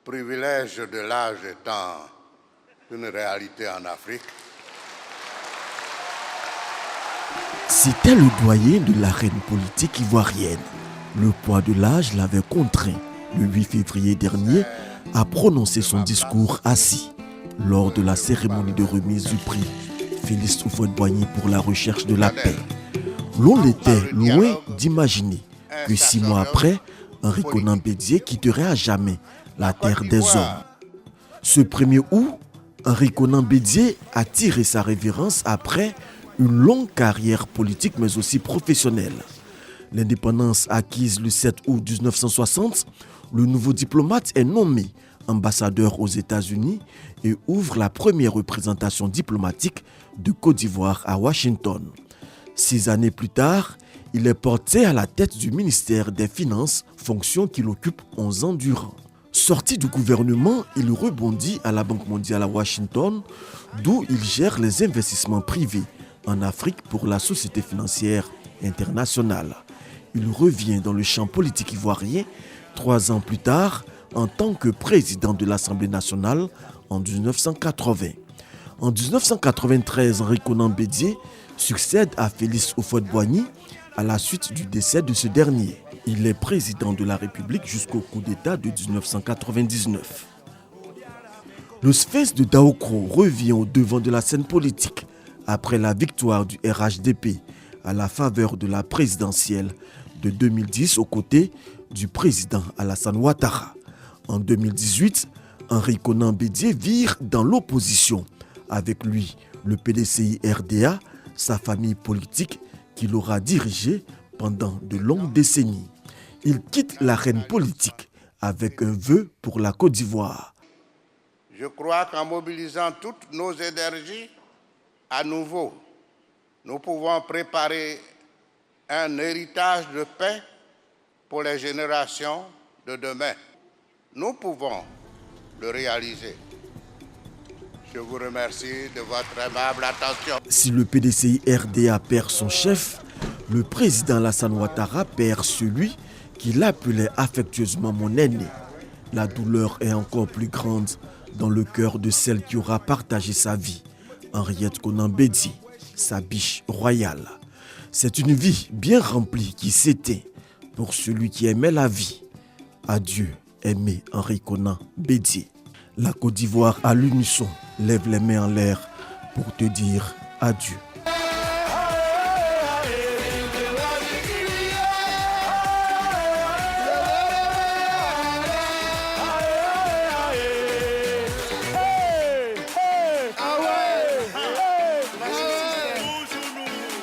privilège de l'âge étant une réalité en Afrique. C'était le doyen de l'arène politique ivoirienne. Le poids de l'âge l'avait contraint, le 8 février dernier, à prononcer son discours assis, lors de la cérémonie de remise du prix Félix Houphouët-Boigny pour la recherche de la paix. L'on était loin d'imaginer que 6 mois après, Henri Konan Bédié quitterait à jamais la terre des hommes. Ce 1er août, Henri Konan Bédié a tiré sa révérence après une longue carrière politique mais aussi professionnelle. L'indépendance acquise le 7 août 1960, le nouveau diplomate est nommé ambassadeur aux États-Unis et ouvre la première représentation diplomatique de Côte d'Ivoire à Washington. 6 années plus tard, il est porté à la tête du ministère des Finances, fonction qu'il occupe 11 ans durant. Sorti du gouvernement, il rebondit à la Banque mondiale à Washington, d'où il gère les investissements privés en Afrique pour la Société financière internationale. Il revient dans le champ politique ivoirien 3 ans plus tard en tant que président de l'Assemblée nationale en 1980. En 1993, Henri Konan Bédié succède à Félix Houphouët-Boigny à la suite du décès de ce dernier. Il est président de la République jusqu'au coup d'État de 1999. Le sphinx de Daokro revient au devant de la scène politique après la victoire du RHDP à la faveur de la présidentielle de 2010 aux côtés du président Alassane Ouattara. En 2018, Henri Konan Bédié vire dans l'opposition. Avec lui, le PDCI-RDA, sa famille politique qu'il aura dirigée pendant de longues décennies. Il quitte l'arène politique avec un vœu pour la Côte d'Ivoire. Je crois qu'en mobilisant toutes nos énergies, à nouveau, nous pouvons préparer un héritage de paix pour les générations de demain. Nous pouvons le réaliser. Je vous remercie de votre aimable attention. Si le PDCI-RDA perd son chef, le président Alassane Ouattara perd celui qu'il appelait affectueusement mon aîné. La douleur est encore plus grande dans le cœur de celle qui aura partagé sa vie, Henriette Konan Bédié, sa biche royale. C'est une vie bien remplie qui s'éteint pour celui qui aimait la vie. Adieu, aimé Henri Konan Bédié. La Côte d'Ivoire à l'unisson lève les mains en l'air pour te dire adieu.